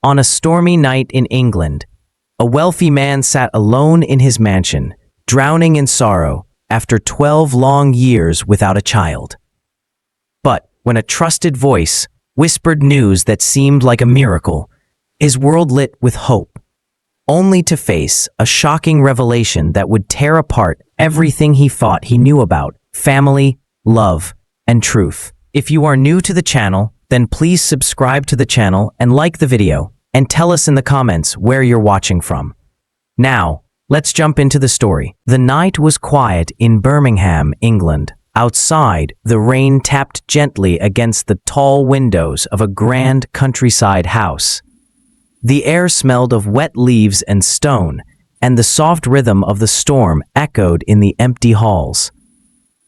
On a stormy night in England, a wealthy man sat alone in his mansion, drowning in sorrow after 12 long years without a child. But when a trusted voice whispered news that seemed like a miracle, his world lit with hope, only to face a shocking revelation that would tear apart everything he thought he knew about family, love, and truth. If you are new to the channel, then please subscribe to the channel and like the video, and tell us in the comments where you're watching from. Now, let's jump into the story. The night was quiet in Birmingham, England. Outside, the rain tapped gently against the tall windows of a grand countryside house. The air smelled of wet leaves and stone, and the soft rhythm of the storm echoed in the empty halls.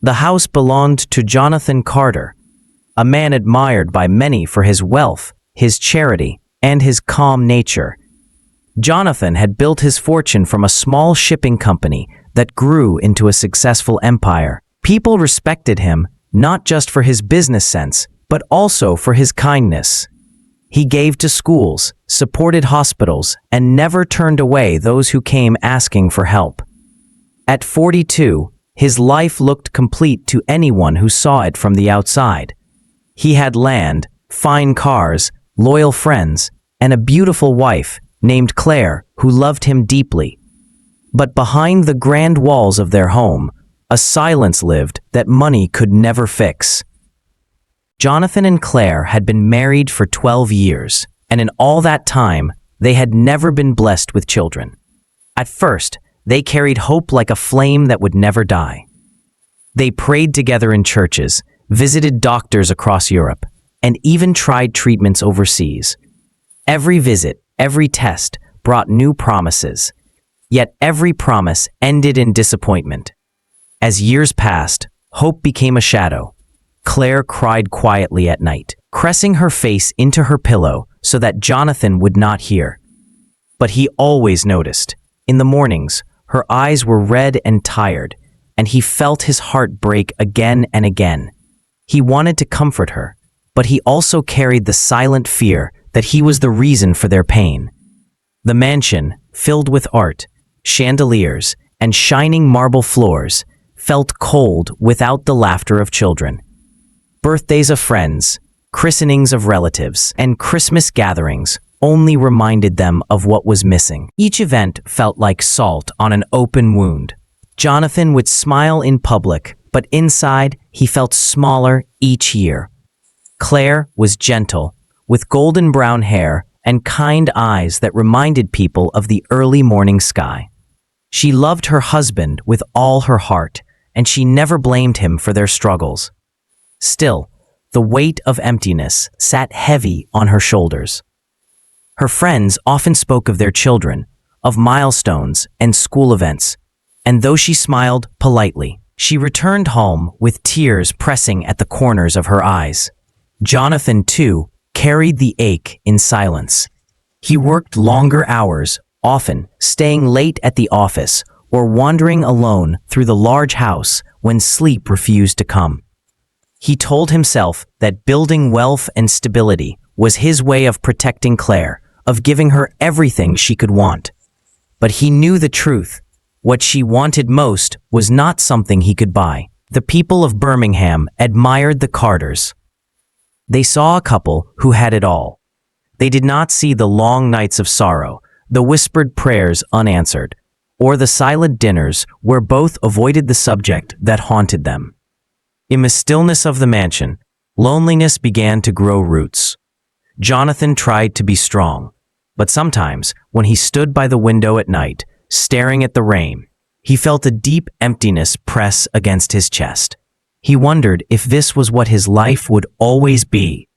The house belonged to Jonathan Carter, a man admired by many for his wealth, his charity, and his calm nature. Jonathan had built his fortune from a small shipping company that grew into a successful empire. People respected him not just for his business sense, but also for his kindness. He gave to schools, supported hospitals, and never turned away those who came asking for help. At 42, his life looked complete to anyone who saw it from the outside. He had land, fine cars, loyal friends, and a beautiful wife named Claire who loved him deeply. But behind the grand walls of their home, a silence lived that money could never fix. Jonathan and Claire had been married for 12 years, and in all that time, they had never been blessed with children. At first, they carried hope like a flame that would never die. They prayed together in churches, visited doctors across Europe, and even tried treatments overseas. Every visit, every test brought new promises, yet every promise ended in disappointment. As years passed, hope became a shadow. Claire cried quietly at night, pressing her face into her pillow so that Jonathan would not hear. But he always noticed. In the mornings, her eyes were red and tired, and he felt his heart break again and again. He wanted to comfort her, but he also carried the silent fear that he was the reason for their pain. The mansion, filled with art, chandeliers, and shining marble floors, felt cold without the laughter of children. Birthdays of friends, christenings of relatives, and Christmas gatherings only reminded them of what was missing. Each event felt like salt on an open wound. Jonathan would smile in public, but inside he felt smaller each year. Claire was gentle, with golden brown hair and kind eyes that reminded people of the early morning sky. She loved her husband with all her heart, and she never blamed him for their struggles. Still, the weight of emptiness sat heavy on her shoulders. Her friends often spoke of their children, of milestones and school events, and though she smiled politely, she returned home with tears pressing at the corners of her eyes. Jonathan, too, carried the ache in silence. He worked longer hours, often staying late at the office or wandering alone through the large house when sleep refused to come. He told himself that building wealth and stability was his way of protecting Claire, of giving her everything she could want. But he knew the truth. What she wanted most was not something he could buy. The people of Birmingham admired the Carters. They saw a couple who had it all. They did not see the long nights of sorrow, the whispered prayers unanswered, or the silent dinners where both avoided the subject that haunted them. In the stillness of the mansion, loneliness began to grow roots. Jonathan tried to be strong, but sometimes, when he stood by the window at night, staring at the rain, he felt a deep emptiness press against his chest. He wondered if this was what his life would always be.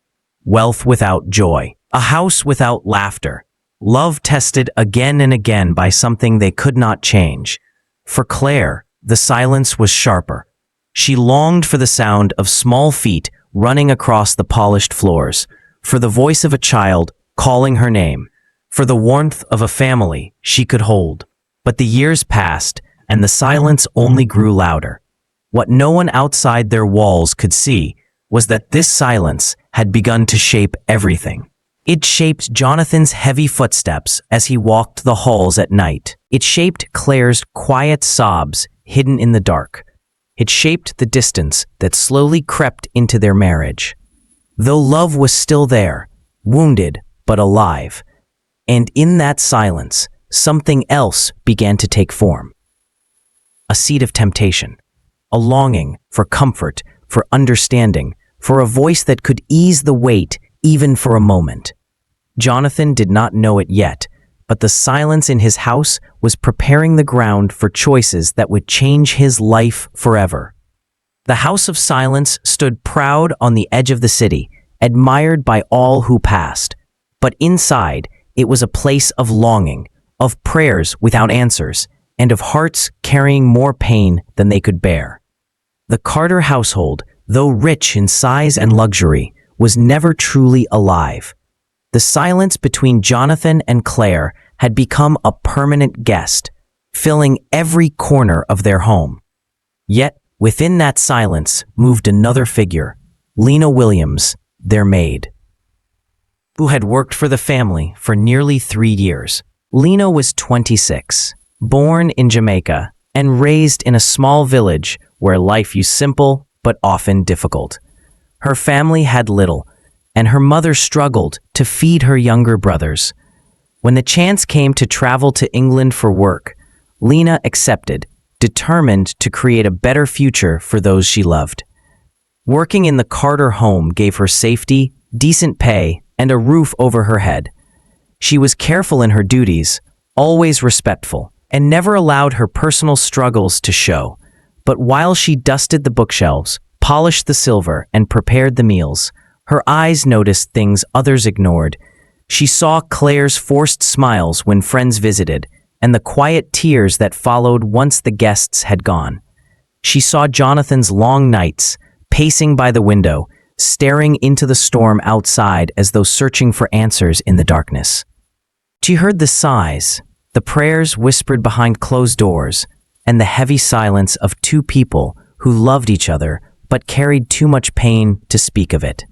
Wealth without joy, a house without laughter, love tested again and again by something they could not change. For Claire, the silence was sharper. She longed for the sound of small feet running across the polished floors, for the voice of a child calling her name, for the warmth of a family she could hold. But the years passed, and the silence only grew louder. What no one outside their walls could see was that this silence had begun to shape everything. It shaped Jonathan's heavy footsteps as he walked the halls at night. It shaped Claire's quiet sobs hidden in the dark. It shaped the distance that slowly crept into their marriage. Though love was still there, wounded but alive, and in that silence, something else began to take form. A seed of temptation, a longing for comfort, for understanding, for a voice that could ease the weight even for a moment. Jonathan did not know it yet, but the silence in his house was preparing the ground for choices that would change his life forever. The House of Silence stood proud on the edge of the city, admired by all who passed. But inside, it was a place of longing, of prayers without answers, and of hearts carrying more pain than they could bear. The Carter household, though rich in size and luxury, was never truly alive. The silence between Jonathan and Claire had become a permanent guest, filling every corner of their home. Yet, within that silence moved another figure, Lena Williams, their maid, who had worked for the family for nearly 3 years. Lena was 26, born in Jamaica, and raised in a small village where life was simple but often difficult. Her family had little, and her mother struggled to feed her younger brothers. When the chance came to travel to England for work, Lena accepted, determined to create a better future for those she loved. Working in the Carter home gave her safety, decent pay, and a roof over her head. She was careful in her duties, always respectful, and never allowed her personal struggles to show. But while she dusted the bookshelves, polished the silver, and prepared the meals, her eyes noticed things others ignored. She saw Claire's forced smiles when friends visited, and the quiet tears that followed once the guests had gone. She saw Jonathan's long nights, pacing by the window, staring into the storm outside as though searching for answers in the darkness. She heard the sighs, the prayers whispered behind closed doors, and the heavy silence of two people who loved each other but carried too much pain to speak of it.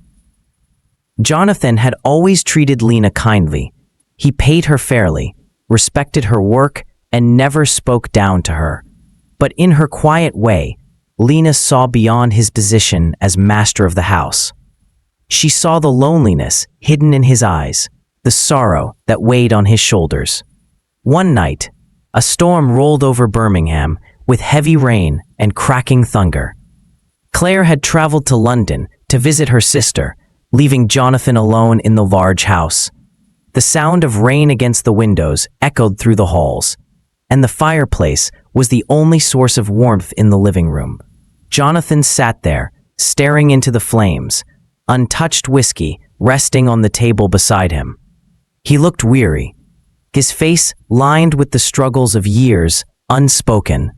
Jonathan had always treated Lena kindly. He paid her fairly, respected her work, and never spoke down to her. But in her quiet way, Lena saw beyond his position as master of the house. She saw the loneliness hidden in his eyes, the sorrow that weighed on his shoulders. One night, a storm rolled over Birmingham with heavy rain and cracking thunder. Claire had traveled to London to visit her sister, leaving Jonathan alone in the large house. The sound of rain against the windows echoed through the halls, and the fireplace was the only source of warmth in the living room. Jonathan sat there, staring into the flames, untouched whiskey resting on the table beside him. He looked weary, his face lined with the struggles of years unspoken.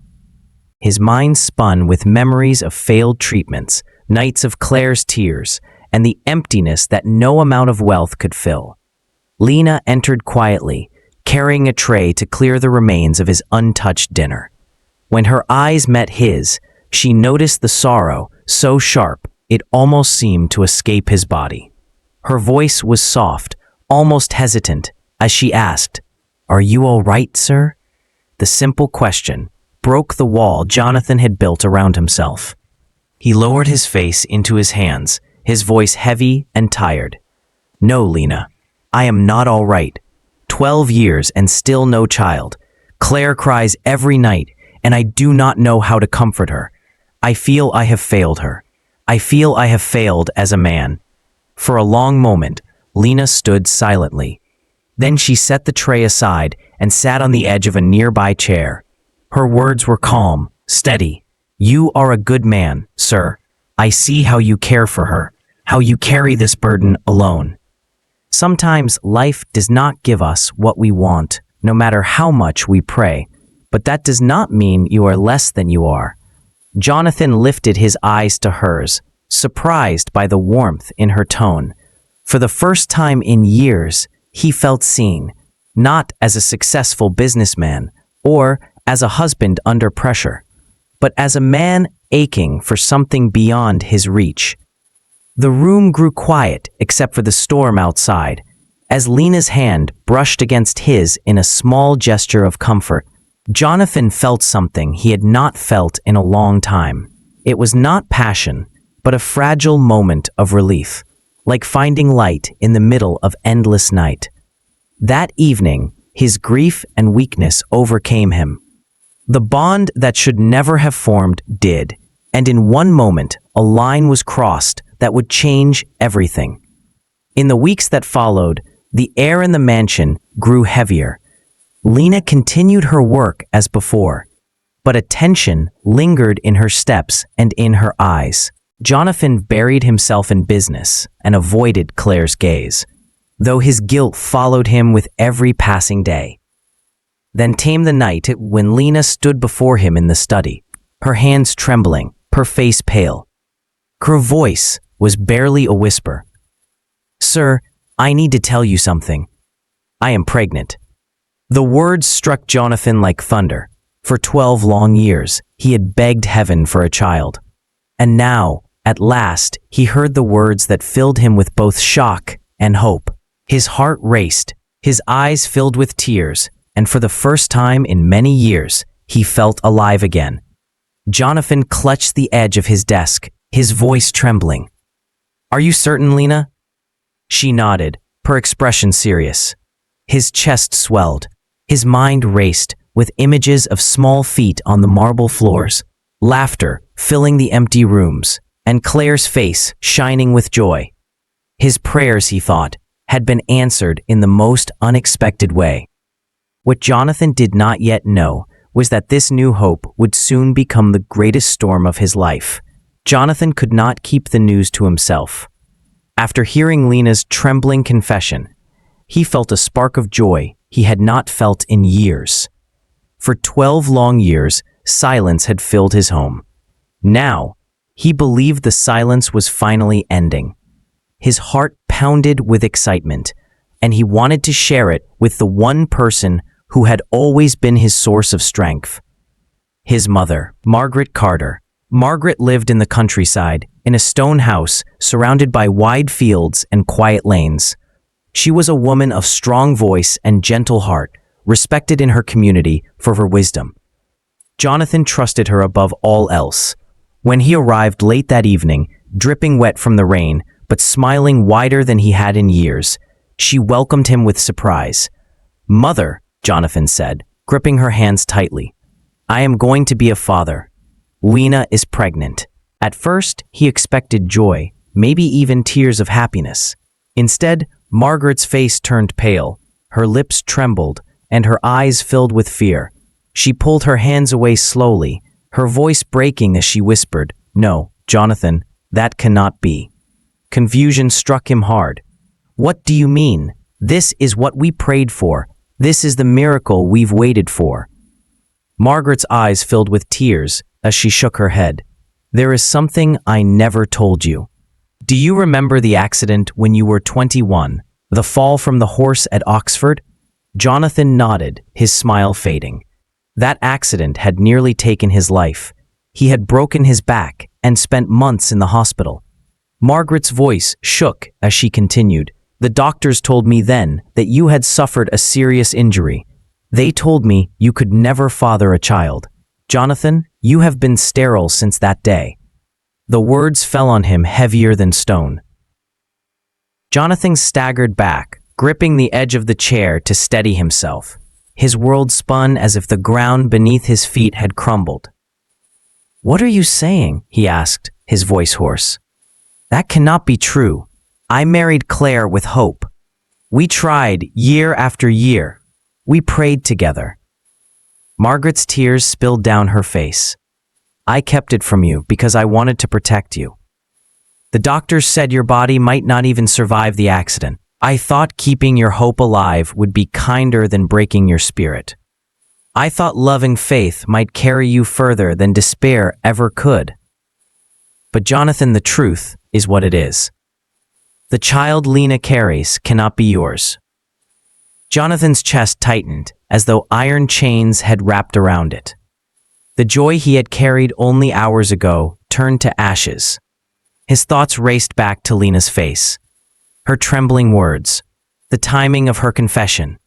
His mind spun with memories of failed treatments, nights of Claire's tears, and the emptiness that no amount of wealth could fill. Lena entered quietly, carrying a tray to clear the remains of his untouched dinner. When her eyes met his, she noticed the sorrow, so sharp it almost seemed to escape his body. Her voice was soft, almost hesitant, as she asked, "Are you all right, sir?" The simple question broke the wall Jonathan had built around himself. He lowered his face into his hands, his voice heavy and tired. "No, Lena, I am not all right. 12 years and still no child. Claire cries every night, and I do not know how to comfort her. I feel I have failed her. I feel I have failed as a man." For a long moment, Lena stood silently. Then she set the tray aside and sat on the edge of a nearby chair. Her words were calm, steady. "You are a good man, sir. I see how you care for her, how you carry this burden alone. Sometimes life does not give us what we want, no matter how much we pray, but that does not mean you are less than you are." Jonathan lifted his eyes to hers, surprised by the warmth in her tone. For the first time in years, he felt seen, not as a successful businessman or as a husband under pressure, but as a man aching for something beyond his reach. The room grew quiet except for the storm outside, As Lena's hand brushed against his in a small gesture of comfort, Jonathan felt something he had not felt in a long time. It was not passion, but a fragile moment of relief, like finding light in the middle of endless night. That evening, his grief and weakness overcame him. The bond that should never have formed did, and in one moment, a line was crossed that would change everything. In the weeks that followed, the air in the mansion grew heavier. Lena continued her work as before, but a tension lingered in her steps and in her eyes. Jonathan buried himself in business and avoided Claire's gaze, though his guilt followed him with every passing day. Then came the night when Lena stood before him in the study, her hands trembling, her face pale. Her voice was barely a whisper. "Sir, I need to tell you something. I am pregnant." The words struck Jonathan like thunder. For 12 long years, he had begged heaven for a child. And now, at last, he heard the words that filled him with both shock and hope. His heart raced, his eyes filled with tears, and for the first time in many years, he felt alive again. Jonathan clutched the edge of his desk, his voice trembling. "Are you certain, Lena?" She nodded, her expression serious. His chest swelled. His mind raced with images of small feet on the marble floors, laughter filling the empty rooms, and Claire's face shining with joy. His prayers, he thought, had been answered in the most unexpected way. What Jonathan did not yet know was that this new hope would soon become the greatest storm of his life. Jonathan could not keep the news to himself. After hearing Lena's trembling confession, he felt a spark of joy he had not felt in years. For 12 long years, silence had filled his home. Now, he believed the silence was finally ending. His heart pounded with excitement, and he wanted to share it with the one person who had always been his source of strength. His mother, Margaret Carter. Margaret lived in the countryside, in a stone house surrounded by wide fields and quiet lanes. She was a woman of strong voice and gentle heart, respected in her community for her wisdom. Jonathan trusted her above all else. When he arrived late that evening, dripping wet from the rain, but smiling wider than he had in years, she welcomed him with surprise. "Mother," Jonathan said, gripping her hands tightly, "I am going to be a father. Lena is pregnant." At first, he expected joy, maybe even tears of happiness. Instead, Margaret's face turned pale, her lips trembled, and her eyes filled with fear. She pulled her hands away slowly, her voice breaking as she whispered, "No, Jonathan, that cannot be." Confusion struck him hard. "What do you mean? This is what we prayed for. This is the miracle we've waited for." Margaret's eyes filled with tears as she shook her head. "There is something I never told you. Do you remember the accident when you were 21, the fall from the horse at Oxford?" Jonathan nodded, his smile fading. That accident had nearly taken his life. He had broken his back and spent months in the hospital. Margaret's voice shook as she continued. "The doctors told me then that you had suffered a serious injury. They told me you could never father a child. Jonathan, you have been sterile since that day." The words fell on him heavier than stone. Jonathan staggered back, gripping the edge of the chair to steady himself. His world spun as if the ground beneath his feet had crumbled. "What are you saying?" he asked, his voice hoarse. "That cannot be true. I married Claire with hope. We tried year after year. We prayed together." Margaret's tears spilled down her face. "I kept it from you because I wanted to protect you. The doctors said your body might not even survive the accident. I thought keeping your hope alive would be kinder than breaking your spirit. I thought loving faith might carry you further than despair ever could. But Jonathan, the truth is what it is. The child Lena carries cannot be yours." Jonathan's chest tightened, as though iron chains had wrapped around it. The joy he had carried only hours ago turned to ashes. His thoughts raced back to Lena's face. Her trembling words, The timing of her confession.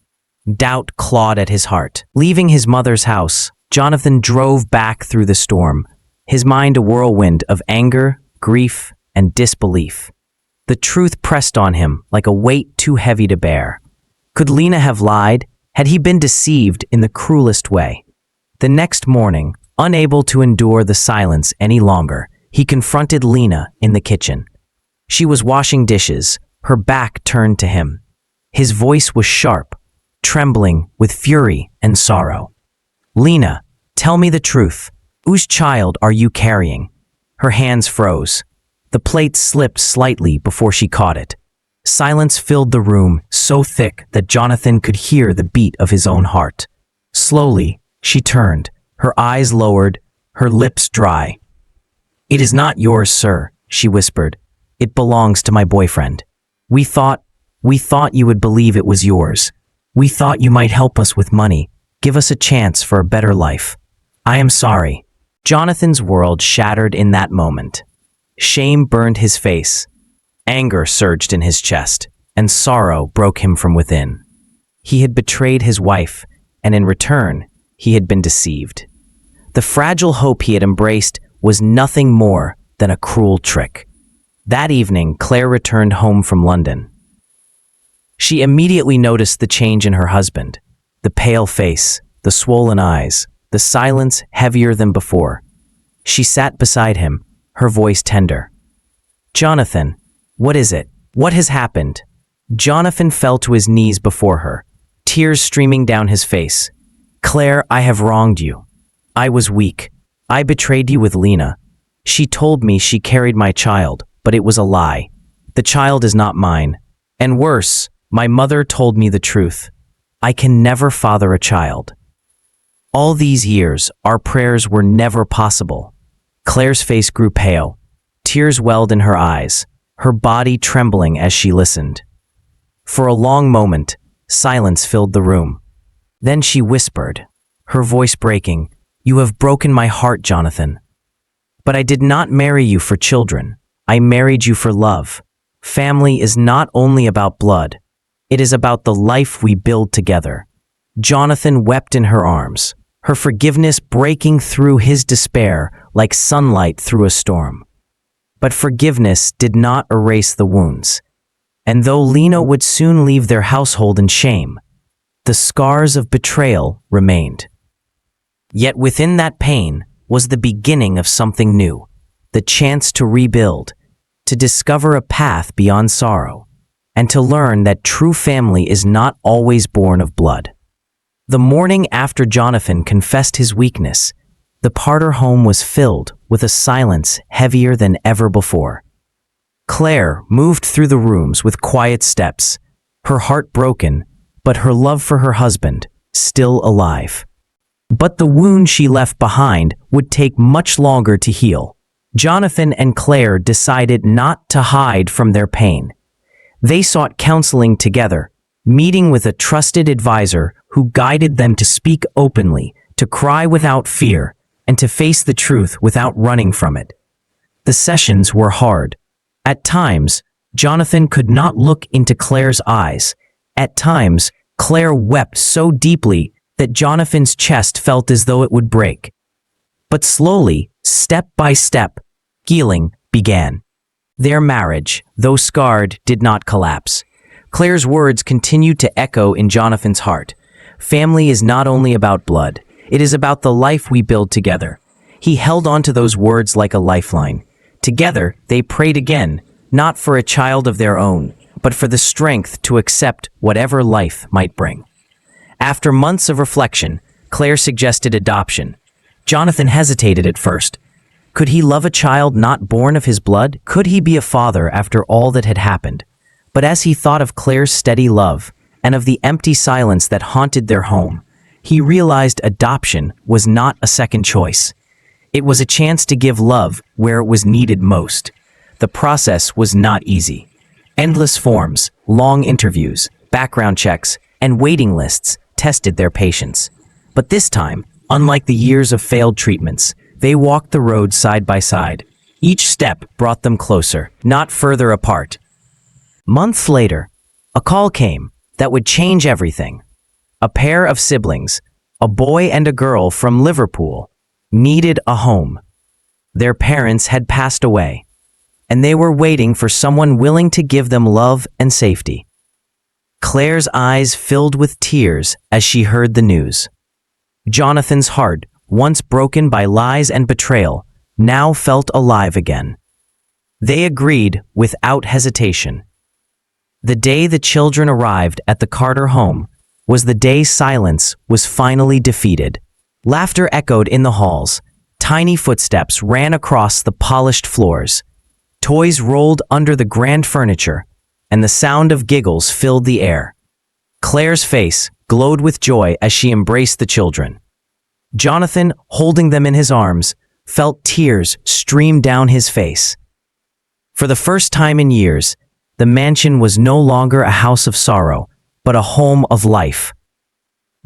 Doubt clawed at his heart. Leaving his mother's house, Jonathan drove back through the storm, his mind a whirlwind of anger, grief, and disbelief. The truth pressed on him like a weight too heavy to bear. Could Lena have lied? Had he been deceived in the cruelest way? The next morning, unable to endure the silence any longer, he confronted Lena in the kitchen. She was washing dishes, her back turned to him. His voice was sharp, trembling with fury and sorrow. "Lena, tell me the truth. Whose child are you carrying?" Her hands froze. The plate slipped slightly before she caught it. Silence filled the room, so thick that Jonathan could hear the beat of his own heart. Slowly, she turned, her eyes lowered, her lips dry. "It is not yours, sir," she whispered. "It belongs to my boyfriend. We thought you would believe it was yours. We thought you might help us with money, give us a chance for a better life. I am sorry." Jonathan's world shattered in that moment. Shame burned his face. Anger surged in his chest, and sorrow broke him from within. He had betrayed his wife, and in return, he had been deceived. The fragile hope he had embraced was nothing more than a cruel trick. That evening, Claire returned home from London. She immediately noticed the change in her husband. The pale face, the swollen eyes, the silence heavier than before. She sat beside him, her voice tender. "Jonathan, what is it? What has happened?" Jonathan fell to his knees before her, tears streaming down his face. "Claire, I have wronged you. I was weak. I betrayed you with Lena. She told me she carried my child, but it was a lie. The child is not mine. And worse, my mother told me the truth. I can never father a child. All these years, our prayers were never possible." Claire's face grew pale. Tears welled in her eyes, her body trembling as she listened. For a long moment, silence filled the room. Then she whispered, her voice breaking, "You have broken my heart, Jonathan. But I did not marry you for children. I married you for love. Family is not only about blood. It is about the life we build together." Jonathan wept in her arms, her forgiveness breaking through his despair like sunlight through a storm. But forgiveness did not erase the wounds. And though Lena would soon leave their household in shame, the scars of betrayal remained. Yet within that pain was the beginning of something new, the chance to rebuild, to discover a path beyond sorrow, and to learn that true family is not always born of blood. The morning after Jonathan confessed his weakness, the Parter home was filled with a silence heavier than ever before. Claire moved through the rooms with quiet steps, her heart broken, but her love for her husband still alive. But the wound she left behind would take much longer to heal. Jonathan and Claire decided not to hide from their pain. They sought counseling together, meeting with a trusted advisor who guided them to speak openly, to cry without fear, and to face the truth without running from it. The sessions were hard. At times, Jonathan could not look into Claire's eyes. At times, Claire wept so deeply that Jonathan's chest felt as though it would break. But slowly, step by step, healing began. Their marriage, though scarred, did not collapse. Claire's words continued to echo in Jonathan's heart. Family is not only about blood. It is about the life we build together. He held on to those words like a lifeline. Together, they prayed again, not for a child of their own, but for the strength to accept whatever life might bring. After months of reflection, Claire suggested adoption. Jonathan hesitated at first. Could he love a child not born of his blood? Could he be a father after all that had happened? But as he thought of Claire's steady love and of the empty silence that haunted their home, he realized adoption was not a second choice. It was a chance to give love where it was needed most. The process was not easy. Endless forms, long interviews, background checks, and waiting lists tested their patience. But this time, unlike the years of failed treatments, they walked the road side by side. Each step brought them closer, not further apart. Months later, a call came, that would change everything. A pair of siblings, a boy and a girl from Liverpool, needed a home. Their parents had passed away, and they were waiting for someone willing to give them love and safety. Claire's eyes filled with tears as she heard the news. Jonathan's heart, once broken by lies and betrayal, now felt alive again. They agreed without hesitation. The day the children arrived at the Carter home was the day silence was finally defeated. Laughter echoed in the halls. Tiny footsteps ran across the polished floors. Toys rolled under the grand furniture, and the sound of giggles filled the air. Claire's face glowed with joy as she embraced the children. Jonathan, holding them in his arms, felt tears stream down his face. For the first time in years, the mansion was no longer a house of sorrow, but a home of life.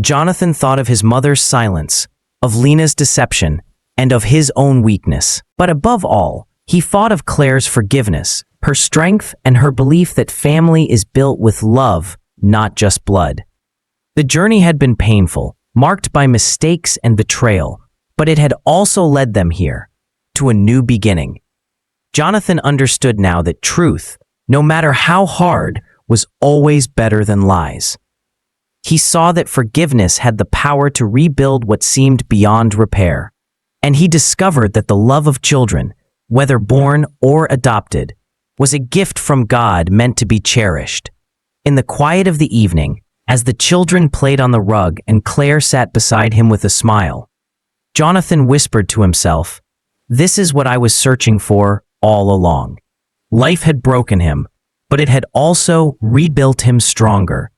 Jonathan thought of his mother's silence, of Lena's deception, and of his own weakness. But above all, he thought of Claire's forgiveness, her strength, and her belief that family is built with love, not just blood. The journey had been painful, marked by mistakes and betrayal, but it had also led them here, to a new beginning. Jonathan understood now that truth, no matter how hard, was always better than lies. He saw that forgiveness had the power to rebuild what seemed beyond repair. And he discovered that the love of children, whether born or adopted, was a gift from God meant to be cherished. In the quiet of the evening, as the children played on the rug and Claire sat beside him with a smile, Jonathan whispered to himself, "This is what I was searching for all along." Life had broken him, but it had also rebuilt him stronger.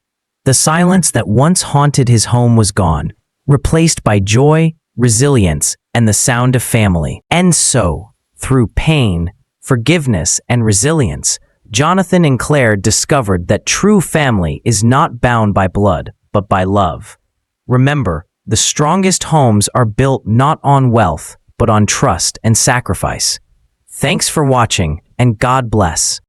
The silence that once haunted his home was gone, replaced by joy, resilience, and the sound of family. And so, through pain, forgiveness, and resilience, Jonathan and Claire discovered that true family is not bound by blood, but by love. Remember, the strongest homes are built not on wealth, but on trust and sacrifice. Thanks for watching, and God bless.